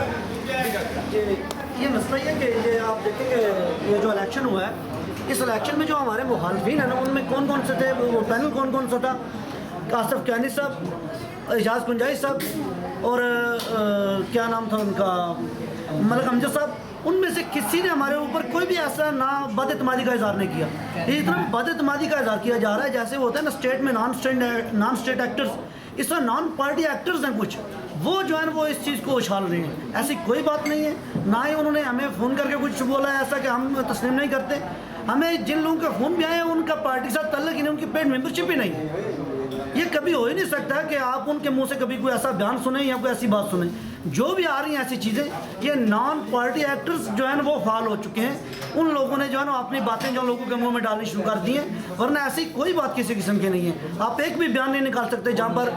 ये मसला ये कि ये आप देखेंगे ये जो इलेक्शन हुआ है, इस इलेक्शन में जो हमारे मुखालफिन हैं ना, उनमें कौन कौन से थे, वो पैनल कौन कौन सा था? कासिफ कैनी साहब, एजाज कुंजाई साहब और क्या नाम था उनका, मलिक अमजद साहब। उनमें से किसी ने हमारे ऊपर कोई भी ऐसा ना बदइत्मादी का इज़हार नहीं किया। ये इतना बदइत्मादी का इज़हार किया जा रहा है जैसे वो होता है ना स्टेट में नॉन स्टेट एक्टर्स, इस तरह नॉन पार्टी एक्टर्स हैं कुछ, वो जो है वो इस चीज़ को उछाल रहे हैं। ऐसी कोई बात नहीं है, ना ही उन्होंने हमें फ़ोन करके कुछ बोला है ऐसा कि हम तस्लीम नहीं करते। हमें जिन लोगों के फ़ोन भी आए हैं उनका पार्टी के साथ तल्लक ही नहीं, उनकी पेड मेंबरशिप ही नहीं है। ये कभी हो ही नहीं सकता कि आप उनके मुंह से कभी कोई ऐसा बयान सुने या कोई ऐसी बात सुने। जो भी आ रही हैं ऐसी चीज़ें, ये नॉन पार्टी एक्टर्स जो है ना वो फाल हो चुके हैं। उन लोगों ने जो है ना अपनी बातें जो लोगों के मुंह में डालनी शुरू कर दी हैं, वरना ऐसी कोई बात किसी किस्म की नहीं है। आप एक भी बयान नहीं निकाल सकते जहाँ पर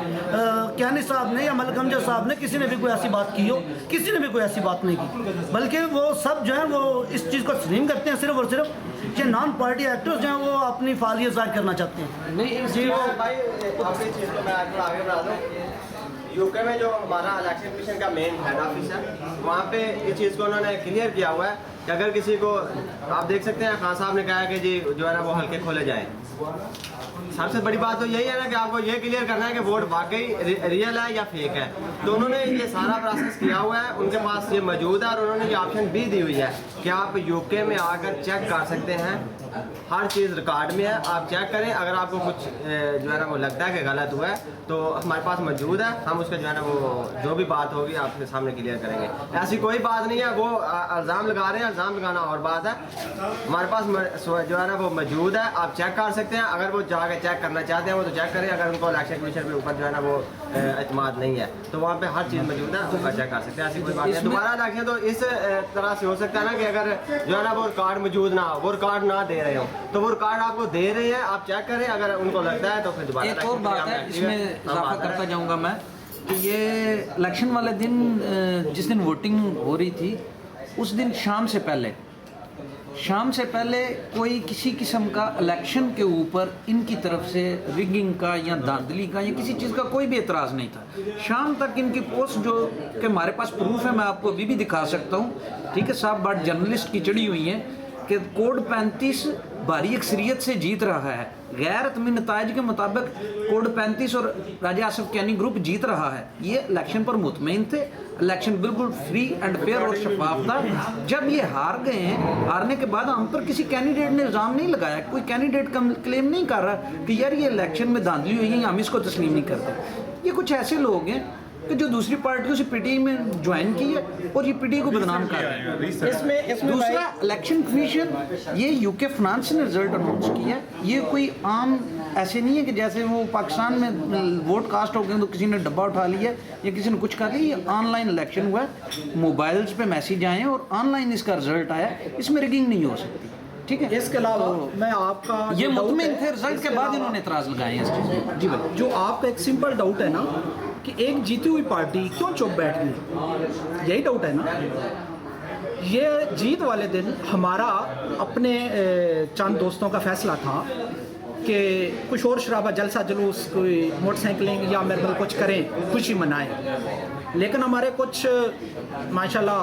कैनी साहब ने या मलिक अमजद साहब ने किसी ने भी कोई ऐसी बात की हो। किसी ने भी कोई ऐसी बात नहीं की, बल्कि वो सब जो है वो इस चीज़ को तस्लीम करते हैं सिर्फ और सिर्फ कि नॉन पार्टी एक्टर्स जो हैं वो अपनी फालियत ज़ाहिर करना चाहते हैं। नहीं जी भाई, अपनी चीज़ को मैं आगे बढ़ा दूँ। यूके में जो हमारा इलेक्शन कमीशन का मेन हेड ऑफिस है, वहाँ पे इस चीज़ को उन्होंने क्लियर किया हुआ है कि अगर किसी को, आप देख सकते हैं खान साहब ने कहा है कि जी जो है ना वो हल्के खोले जाएँ। सबसे बड़ी बात तो यही है ना कि आपको ये क्लियर करना है कि वोट वाकई रियल है या फेक है। तो उन्होंने ये सारा प्रोसेस किया हुआ है, उनके पास ये मौजूद है और उन्होंने ये ऑप्शन भी दी हुई है कि आप यूके में आकर चेक कर सकते हैं। हर चीज़ रिकॉर्ड में है, आप चेक करें। अगर आपको कुछ जो है ना वो लगता है कि गलत हुआ है तो हमारे पास मौजूद है, हम उसका जो है ना वो जो भी बात होगी आपके सामने क्लियर करेंगे। ऐसी कोई बात नहीं है, वो इल्ज़ाम लगा रहे हैं, इल्ज़ाम लगाना और बात है। हमारे पास जो है ना वो मौजूद है, आप चेक कर सकते हैं। अगर वो जाकर चेक करना चाहते हैं वो तो चेक करें। अगर उनको इलेक्शन कमीशन के ऊपर जो है ना वो एतमाद नहीं है तो वहाँ पे हर चीज़ मौजूद है, उसका चेक कर सकते हैं। ऐसी कोई बात नहीं। दोबारा इलेक्शन तो इस तरह से हो सकता है ना कि अगर जो है ना वो रिकॉर्ड मौजूद ना हो, वो रिकॉर्ड ना दे रहे हो, तो वो कार्ड आपको दे रहे हैं, आप चेक करें। अगर उनको लगता है तो फिर दोबारा एक और बात है, इसमें इजाफा करता जाऊंगा मैं कि ये इलेक्शन वाले दिन जिस दिन वोटिंग हो रही थी, उस दिन शाम से पहले कोई किसी किस्म का इलेक्शन के ऊपर इनकी तरफ से रिगिंग का या धांधली का या किसी चीज़ का कोई भी एतराज़ नहीं था। शाम तक इनकी पोस्ट जो कि हमारे पास प्रूफ है, मैं आपको अभी भी दिखा सकता हूँ, ठीक है साहब, बट जर्नलिस्ट की चढ़ी हुई हैं कि कोड 35 भारी अक्सरियत से जीत रहा है। गैर अतमी नताइज के मुताबिक कोड 35 और राजा आसिफ कैनी ग्रुप जीत रहा है। ये इलेक्शन पर मुतमईन थे, इलेक्शन बिल्कुल फ्री एंड फेयर और शफाफ था। जब ये हार गए हैं, हारने के बाद हम पर किसी कैंडिडेट ने इल्ज़ाम नहीं लगाया, कोई कैंडिडेट क्लेम नहीं कर रहा कि यार ये इलेक्शन में धांधली हुई है, हम इसको तस्लीम नहीं करते। ये कुछ ऐसे लोग हैं कि जो दूसरी पार्टियों से पीटीआई में ज्वाइन की है और ये पीटीआई को बदनाम कर रहे हैं। इसमें दूसरा, इलेक्शन कमीशन ये यूके फ्रांस ने रिजल्ट अनाउंस किया है। ये कोई आम ऐसे नहीं है कि जैसे वो पाकिस्तान में वोट कास्ट हो गए तो किसी ने डब्बा उठा लिया या किसी ने कुछ कर लिया। ये ऑनलाइन इलेक्शन हुआ है, मोबाइल्स पे मैसेज आए हैं और ऑनलाइन इसका रिजल्ट आया। इसमें रिगिंग नहीं हो सकती, ठीक है। इसके अलावा मैं आपका ये मुतमईन थे, रिजल्ट के बाद इन्होंने एतराज़ लगाए हैं इस चीज़ में। जी भाई, जो आपका एक सिंपल डाउट है ना कि एक जीती हुई पार्टी क्यों चुप बैठ गई, यही डाउट है ना। ये जीत वाले दिन हमारा अपने चंद दोस्तों का फैसला था कि कुछ और शराबा, जलसा जुलूस, कोई मोटरसाइकिलिंग या मेरे कुछ करें, खुशी मनाएं। लेकिन हमारे कुछ माशाल्लाह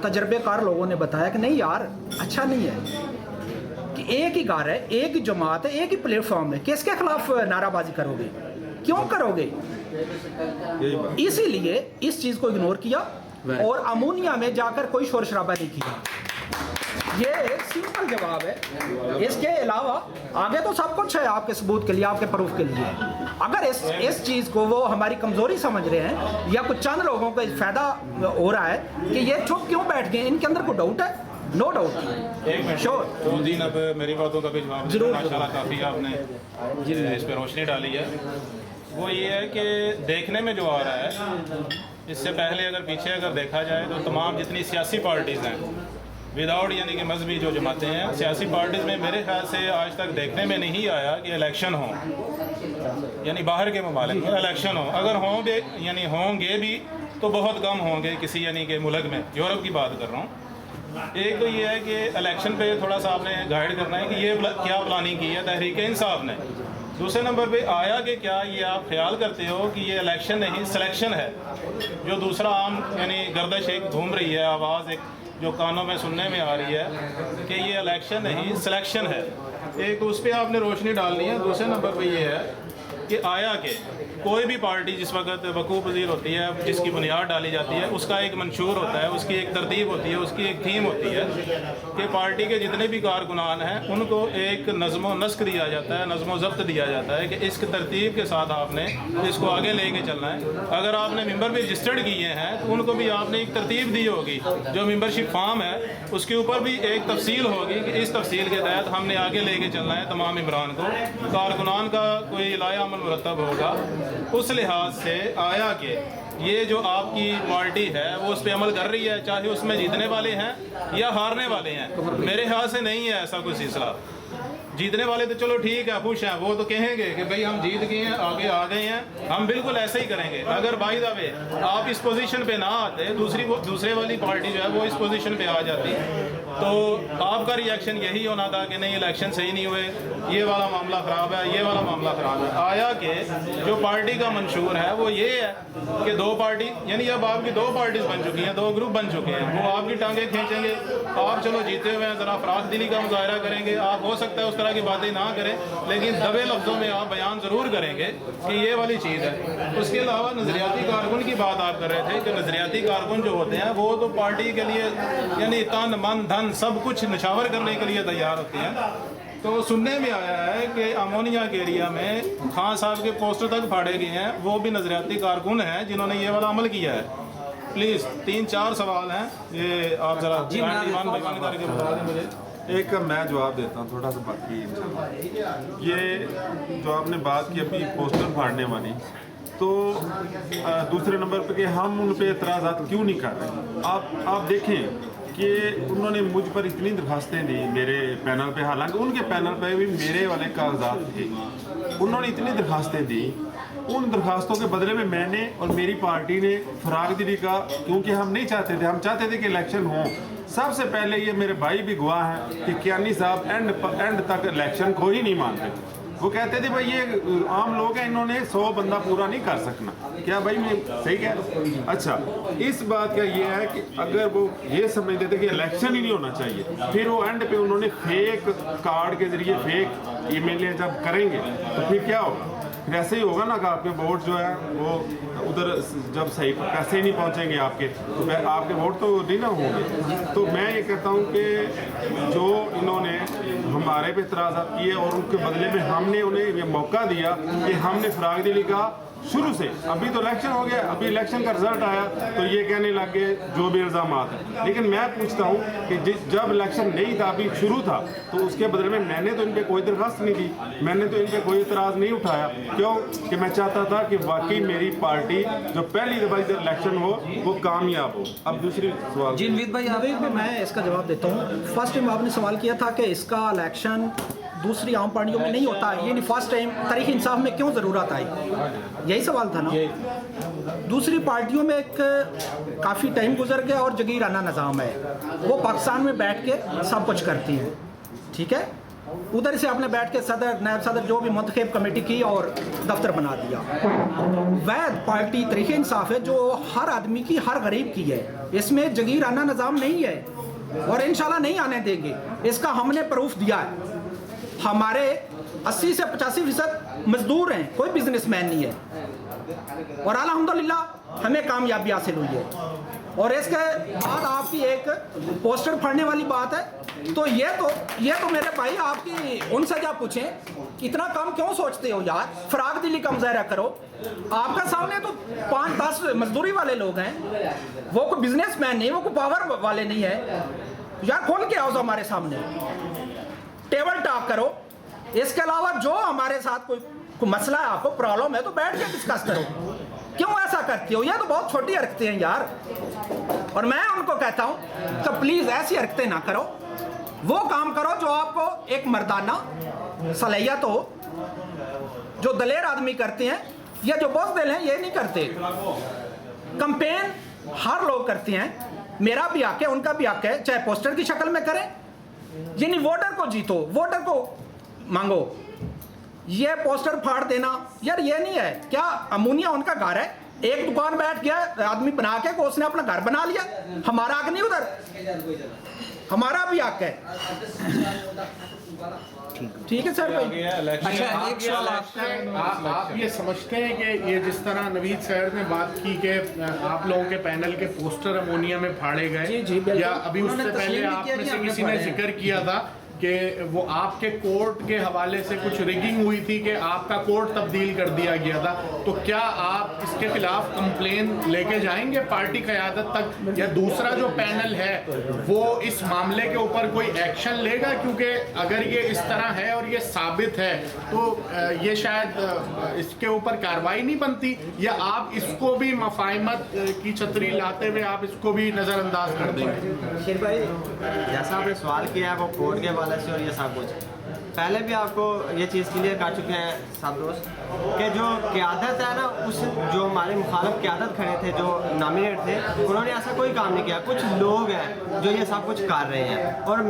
तजर्बेकार लोगों ने बताया कि नहीं यार, अच्छा नहीं है कि एक ही घर है, एक ही जमात है, एक ही प्लेटफॉर्म है, किसके खिलाफ नाराबाजी करोगे, क्यों करोगे। इसीलिए इस चीज़ को इग्नोर किया और अमोनिया में जाकर कोई शोर शराबा नहीं किया। ये एक सिंपल जवाब है। इसके अलावा आगे तो सब कुछ है आपके सबूत के लिए, आपके प्रूफ के लिए। अगर इस चीज़ को वो हमारी कमज़ोरी समझ रहे हैं या कुछ चंद लोगों को फ़ायदा हो रहा है कि ये चुप क्यों बैठ गए, इनके अंदर कोई डाउट है, नो डाउट। एक मिनट Sure. तो दिन अब मेरी बातों का भी जवाब जरूर। माशाल्लाह काफ़ी आपने इस पर रोशनी डाली है। वो ये है कि देखने में जो आ रहा है, इससे पहले अगर पीछे अगर देखा जाए तो तमाम जितनी सियासी पार्टीज़ हैं विदाउट यानी कि मजहबी जो जमातें हैं, सियासी पार्टीज़ में मेरे ख्याल से आज तक देखने में नहीं आया कि इलेक्शन हो, यानी बाहर के ममालिक में इलेक्शन हो। अगर होंगे यानी होंगे भी तो बहुत कम होंगे किसी यानी कि मुल्क में, यूरोप की बात कर रहा हूँ। एक तो ये है कि इलेक्शन पे थोड़ा सा आपने गाइड करना है कि ये क्या प्लानिंग की है तहरीक इंसाफ ने। दूसरे नंबर पे आया कि क्या ये आप ख्याल करते हो कि ये इलेक्शन नहीं सिलेक्शन है, जो दूसरा आम यानी गर्दिश एक घूम रही है, आवाज़ एक जो कानों में सुनने में आ रही है कि ये इलेक्शन नहीं सिलेक्शन है। एक तो उस पर आपने रोशनी डालनी है। दूसरे नंबर पे ये है कि आया कि कोई भी पार्टी जिस वक्त वकूफ़ पज़ीर होती है, जिसकी बुनियाद डाली जाती है, उसका एक मंशूर होता है, उसकी एक तरतीब होती है, उसकी एक थीम होती है कि पार्टी के जितने भी कारकुनान हैं उनको एक नज़्म व नस्क दिया जाता है, नज़्म व ज़ब्त दिया जाता है कि इस तरतीब के साथ आपने इसको आगे लेके चलना है। अगर आपने मेंबर भी रजिस्टर्ड किए हैं तो उनको भी आपने एक तरतीब दी होगी, जो मेंबरशिप फॉर्म है उसके ऊपर भी एक तफसील होगी कि इस तफसील के तहत हमने आगे लेके चलना है तमाम इमरान को। कारकुनान का कोई लाया अमल मुरतब होगा। उस लिहाज से आया कि ये जो आपकी पार्टी है वो उस पर अमल कर रही है, चाहे उसमें जीतने वाले हैं या हारने वाले हैं। मेरे ख्याल से नहीं है ऐसा कोई सिलसिला। जीतने वाले तो चलो ठीक है, खुश हैं, वो तो कहेंगे कि भाई हम जीत गए हैं, आगे आ गए हैं, हम बिल्कुल ऐसे ही करेंगे। अगर बाय द वे आप इस पोजीशन पे ना आते, दूसरे वाली पार्टी जो है वो इस पोजीशन पे आ जाती, तो आपका रिएक्शन यही होना था कि नहीं इलेक्शन सही नहीं हुए, ये वाला मामला ख़राब है, ये वाला मामला ख़राब है। आया कि जो पार्टी का मंशूर है वो ये है कि दो पार्टी यानी अब आपकी दो पार्टीज बन चुकी हैं, दो ग्रुप बन चुके हैं, वो आपकी टांगे खींचेंगे। आप चलो जीते हुए हैं, ज़रा फराख दिली का मुजाहरा करेंगे, आप हो सकता है उस तरह की बातें ना करें, लेकिन दबे लफ्ज़ों में आप बयान ज़रूर करेंगे कि ये वाली चीज़ है। उसके अलावा नज़रियाती कारकुन की बात आप कर रहे थे कि नज़रियाती कारकुन जो होते हैं वो तो पार्टी के लिए यानी तन मन धन सब कुछ निछावर करने के लिए तैयार होते हैं। तो सुनने में आया है कि अमोनिया के एरिया में खान साहब के पोस्टर तक फाड़े गए हैं, वो भी नज़रियाती कारकुन हैं जिन्होंने ये वाला अमल किया है। प्लीज़ 3-4 सवाल हैं, ये आप ज़रा ईमानदारी करके बता दें मुझे। एक का मैं जवाब देता हूँ, थोड़ा सा बाकी इंशाल्लाह। ये जो आपने बात की अभी पोस्टर फाड़ने वाली, तो दूसरे नंबर पे कि हम उन पे एतराज़ात क्यों नहीं कर रहे। आप देखें कि उन्होंने मुझ पर इतनी दरखास्तें दी मेरे पैनल पे, हालांकि उनके पैनल पे भी मेरे वाले कागजात थे, उन्होंने इतनी दरखास्तें दी। उन दरखास्तों के बदले में मैंने और मेरी पार्टी ने फराग दिली का, क्योंकि हम नहीं चाहते थे, हम चाहते थे कि इलेक्शन हो। सबसे पहले ये मेरे भाई भी गवाह हैं कि कियानी साहब एंड तक इलेक्शन को ही नहीं मानते। वो कहते थे भाई ये आम लोग हैं, इन्होंने 100 बंदा पूरा नहीं कर सकना। क्या भाई मैं सही कह रहा हूँ? अच्छा, इस बात का ये है कि अगर वो ये समझते थे कि इलेक्शन ही नहीं होना चाहिए, फिर वो एंड पे उन्होंने फेक कार्ड के जरिए फेक ईमेलें जब करेंगे तो फिर क्या होगा? फिर ऐसे ही होगा ना कि आपके वोट जो है वो उधर जब सही पैसे नहीं पहुंचेंगे आपके, तो आपके वोट तो नहीं ना होंगे। तो मैं ये कहता हूं कि जो इन्होंने हमारे पे इतराज़ात किए और उनके बदले में हमने उन्हें ये मौका दिया कि हमने फराग दिली का शुरू से, अभी तो इलेक्शन हो गया, अभी इलेक्शन का रिजल्ट आया तो ये कहने लग गए जो भी इल्ज़ाम है। लेकिन मैं पूछता हूँ कि जब इलेक्शन नहीं था, अभी शुरू था, तो उसके बदले में मैंने तो इन पर कोई दरख्वास्त नहीं दी, मैंने तो इन पर कोई इतराज़ नहीं उठाया। क्यों? कि मैं चाहता था कि वाकई मेरी पार्टी जो पहली दफा इधर इलेक्शन हो वो कामयाब हो। अब दूसरी सवाल जी नवीद भाई, नवीद भाई, मैं इसका जवाब देता हूँ। फर्स्ट टाइम आपने सवाल किया था कि इसका इलेक्शन दूसरी आम पार्टियों में नहीं होता, ये नहीं फर्स्ट टाइम तहरीक इंसाफ में क्यों ज़रूरत आई, यही सवाल था ना। दूसरी पार्टियों में एक काफ़ी टाइम गुजर गया और जगीराना निज़ाम है, वो पाकिस्तान में बैठ के सब कुछ करती है, ठीक है। उधर से आपने बैठ के सदर नायब सदर जो भी मुंतखब कमेटी की और दफ्तर बना दिया। वह पार्टी तहरीक इंसाफ है जो हर आदमी की, हर गरीब की है, इसमें जगीराना निज़ाम नहीं है और इंशाल्लाह नहीं आने देंगे। इसका हमने प्रूफ दिया है। हमारे 80 से 85% मजदूर हैं, कोई बिजनेसमैन नहीं है और अल्हम्दुलिल्लाह हमें कामयाबी हासिल हुई है। और इसके बाद आपकी एक पोस्टर फाड़ने वाली बात है, तो ये तो मेरे भाई आपकी उनसे क्या पूछें, इतना कम क्यों सोचते हो यार, फराग दिली का मुजाहरा करो। आपका सामने तो 5-10 मजदूरी वाले लोग हैं, वो कोई बिजनेसमैन नहीं, वो कोई पावर वाले नहीं है। यार खोल के आओ हमारे सामने, टेबल टॉक करो। इसके अलावा जो हमारे साथ कोई मसला है, आपको प्रॉब्लम है, तो बैठ के डिस्कस करो। क्यों ऐसा करती हो? ये तो बहुत छोटी हरकतें हैं यार। और मैं उनको कहता हूं कि प्लीज ऐसी हरकतें ना करो, वो काम करो जो आपको एक मर्दाना सलाहियत हो, जो दलेर आदमी करते हैं। या जो बुज़दिल हैं ये नहीं करते। कंपेन हर लोग करते हैं, मेरा भी हक है, उनका भी हक है, चाहे पोस्टर की शक्ल में करें, यानी वोटर को जीतो, वोटर को मांगो। ये पोस्टर फाड़ देना यार ये नहीं है। क्या अमूनिया उनका घर है? एक दुकान बैठ गया आदमी बना के, उसने अपना घर बना लिया। हमारा हक नहीं उधर, हमारा भी हक है। ठीक है सर भाई। अच्छा, एक सवाल आप ये समझते हैं कि ये जिस तरह नवीद सैयद ने बात की कि आप लोगों के पैनल के पोस्टर अमोनिया में फाड़े गए, या अभी उससे पहले आप में से किसी ने जिक्र किया था कि वो आपके कोर्ट के हवाले से कुछ रिगिंग हुई थी कि आपका कोर्ट तब्दील कर दिया गया था, तो क्या आप इसके खिलाफ कंप्लेन लेके जाएंगे पार्टी क़यादत तक, या दूसरा जो पैनल है वो इस मामले के ऊपर कोई एक्शन लेगा? क्योंकि अगर ये इस तरह है और ये साबित है तो ये शायद इसके ऊपर कार्रवाई नहीं बनती, या आप इसको भी मफाहिमत की छतरी लाते हुए आप इसको भी नज़रअंदाज कर देंगे? शेर भाई, जैसा आपने सवाल किया है वो कोर्ट के से और ये सब कुछ पहले भी आपको ये चीज़ क्लियर कर चुके हैं सब दोस्त कि जो क़यादत है ना, उस जो हमारे मुखालिफ क़यादत खड़े थे, जो नॉमिनेट थे, उन्होंने ऐसा कोई काम नहीं किया। कुछ लोग हैं जो ये सब कुछ कर रहे हैं, और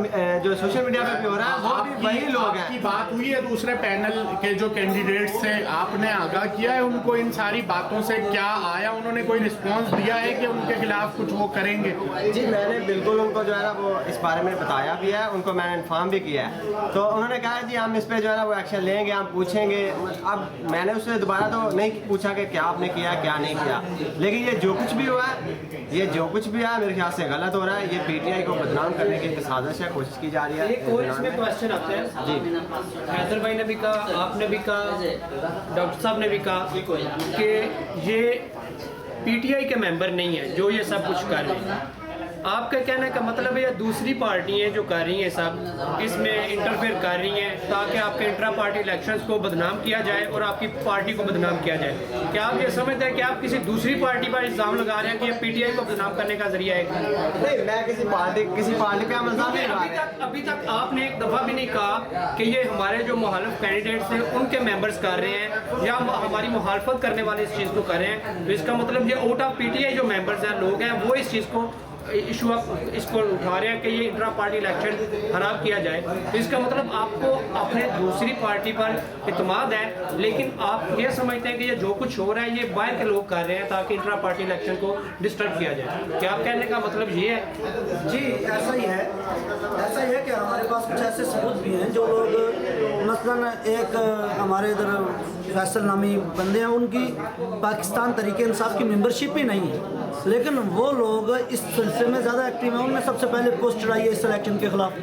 जो सोशल मीडिया पे भी हो रहा है वो भी वही लोग हैं। आपकी बात हुई है दूसरे पैनल के जो कैंडिडेट्स थे, आपने आगाह किया है उनको इन सारी बातों से? क्या आया, उन्होंने कोई रिस्पॉन्स दिया है कि उनके खिलाफ कुछ वो करेंगे? जी, मैंने बिल्कुल उनको जो है ना वो इस बारे में बताया भी है, उनको मैंने इन्फॉर्म भी किया है। तो उन्होंने कहा जी हम इस पे जो है ना वो एक्शन लेंगे, हम पूछेंगे। अब मैंने उससे दोबारा तो नहीं पूछा कि क्या आपने किया क्या नहीं किया, लेकिन ये जो कुछ भी हुआ है, ये जो कुछ भी है मेरे ख्याल से गलत हो रहा है। ये पीटीआई को बदनाम करने की एक साजिश है, कोशिश की जा रही है। एक और इसमें क्वेश्चन आता है जी, हैदर भाई ने भी कहा, आपने भी कहा, डॉक्टर साहब ने भी कहा कि ये पीटीआई के मेंबर नहीं है जो ये सब कुछ कर रहे हैं। आपका कहने का मतलब है ये दूसरी पार्टी हैं जो कर रही हैं सब इसमें इंटरफेयर कर रही हैं ताकि आपके इंट्रा पार्टी इलेक्शंस को बदनाम किया जाए और आपकी पार्टी को बदनाम किया जाए। क्या आप ये समझते हैं कि आप किसी दूसरी पार्टी पर इल्ज़ाम लगा रहे हैं कि ये पीटीआई को बदनाम करने का जरिया है? नहीं, मैं किसी पार्टी पे हम इल्ज़ाम नहीं लगा रहे। अभी तक आपने एक दफ़ा भी नहीं कहा कि ये हमारे जो मुखालिफ कैंडिडेट्स हैं उनके मेंबर्स कर रहे हैं या हमारी मुखालफत करने वाले इस चीज़ को कर रहे हैं। तो इसका मतलब ये आउट ऑफ पीटीआई जो मेंबर्स हैं, लोग हैं, वो इस चीज़ को इशू इसको उठा रहे हैं कि ये इंट्रा पार्टी इलेक्शन खराब किया जाए। तो इसका मतलब आपको अपने दूसरी पार्टी पर इत्मीनान है, लेकिन आप ये समझते हैं कि ये जो कुछ हो रहा है ये बाहर के लोग कर रहे हैं ताकि इंट्रा पार्टी इलेक्शन को डिस्टर्ब किया जाए। क्या आप कहने का मतलब ये है? जी ऐसा ही है, ऐसा ही है कि हमारे पास कुछ ऐसे सबूत भी हैं जो लोग, मसलन एक हमारे इधर फैसल नामी बंदे हैं, उनकी पाकिस्तान तरीके इंसाफ की मेंबरशिप ही नहीं है, लेकिन वो लोग इस सिलसिले में ज़्यादा एक्टिव हैं। उनमें सबसे पहले पोस्टर आई है इस इलेक्शन के खिलाफ,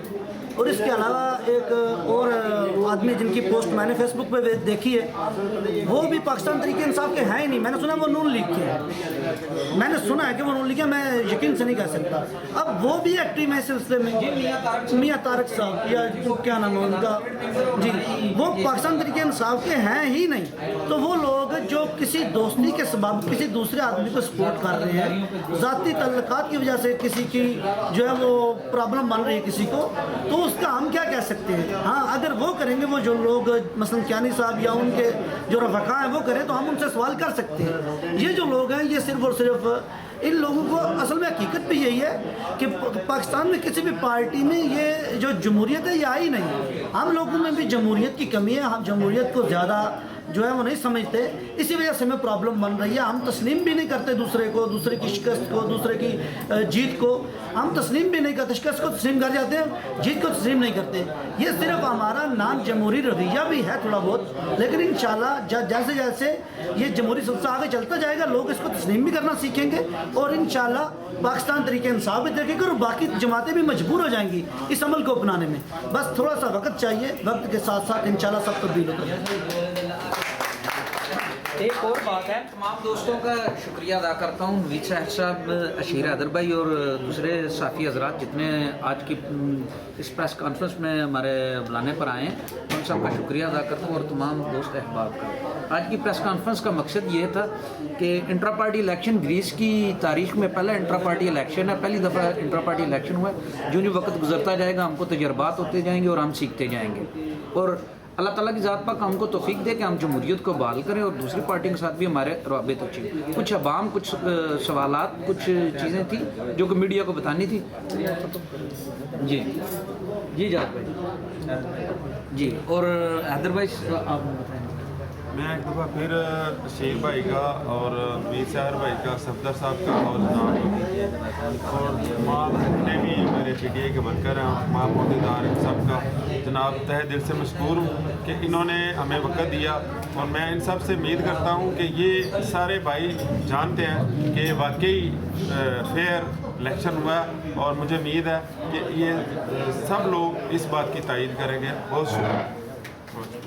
और इसके अलावा एक और आदमी जिनकी पोस्ट मैंने फेसबुक पे देखी है, वो भी पाकिस्तान तरीके इंसाफ के हैं ही नहीं। मैंने सुना वो नून लीग के हैं, मैंने सुना है कि वो नून लीग है, मैं यकीन से नहीं कह सकता। अब वो भी एक्टिव है इस सिलसिले में, मियाँ तारक साहब या क्या नाम है उनका, जी, वो पाकिस्तान तरीके इंसाफ के हैं ही नहीं। तो वो लोग जो किसी दोस्ती के सबब किसी दूसरे आदमी को सपोर्ट कर रहे हैं, ज़ाती तल्लुकात की वजह से किसी की जो है वो प्रॉब्लम बन रही है किसी को, तो उसका हम क्या कह सकते हैं? हाँ, अगर वो करेंगे, वो जो लोग मसलन कियानी साहब या उनके जो रफ़का हैं वो करें, तो हम उनसे सवाल कर सकते हैं। ये जो लोग हैं ये सिर्फ और सिर्फ इन लोगों को, असल में हकीकत भी यही है कि पाकिस्तान में किसी भी पार्टी में ये जो जमहूरियत है ये आई नहीं। हम लोगों में भी जमहूरियत की कमी है, हम जमहूरियत को ज़्यादा जो है वो नहीं समझते, इसी वजह से हमें प्रॉब्लम बन रही है। हम तस्लीम भी नहीं करते दूसरे को, दूसरे की शिकस्त को, दूसरे की जीत को हम तस्लीम भी नहीं करते। शिकस्त को तस्लीम कर जाते हैं, जीत को तस्लीम नहीं करते। ये सिर्फ हमारा नाम जमहूरी रवैया भी है थोड़ा बहुत, लेकिन इंशाल्लाह जैसे जैसे ये जमहूरी सिलसिला आगे चलता जाएगा, लोग इसको तस्लीम भी करना सीखेंगे और इंशाल्लाह पाकिस्तान तरीके इंसाफ भी देखेंगे और बाकी जमातें भी मजबूर हो जाएंगी इस अमल को अपनाने में। बस थोड़ा सा वक्त चाहिए, वक्त के साथ साथ इंशाल्लाह सब तब्दील होगा। एक और बात है, तमाम दोस्तों का शुक्रिया अदा करता हूँ, नवीद साहब साहब, अशीर हैदर भाई और दूसरे साफ़ी हजरात जितने आज की इस प्रेस कॉन्फ्रेंस में हमारे बुलाने पर आए हैं, उन सब का शुक्रिया अदा करता हूँ और तमाम दोस्त अहबाब का। आज की प्रेस कॉन्फ्रेंस का मकसद ये था कि इंट्रा पार्टी इलेक्शन ग्रीस की तारीख में पहला इंट्रा पार्टी इलेक्शन है, पहली दफ़ा इंट्रा पार्टी इलेक्शन हुआ है। जो वक्त गुजरता जाएगा हमको तजर्बात होते जाएंगे और हम सीखते जाएंगे, और अल्लाह ताला की ज़ात पाक हमको तौफीक दे कि हम जमहूरियत को बहाल करें और दूसरी पार्टी के साथ भी हमारे रवाबित अच्छे। कुछ अवाम, कुछ सवालात, कुछ चीज़ें थी जो कि मीडिया को बतानी थी। जी जी जाद भाई जी, और हैदर भाई आप बताएं। मैं एक दफ़ा फिर शेर भाई का और मीर साहर भाई का, सफदर साहब का और जनाब और तमाम जितने भी मेरे PTI के वर्कर हैं, तमाम अहदेदार सबका जनाब तहे दिल से मशकूर हूँ कि इन्होंने हमें वक्त दिया। और मैं इन सब से उम्मीद करता हूँ कि ये सारे भाई जानते हैं कि वाकई फेयर इलेक्शन हुआ, और मुझे उम्मीद है कि ये सब लोग इस बात की तायद करेंगे। बहुत शुक्रिया।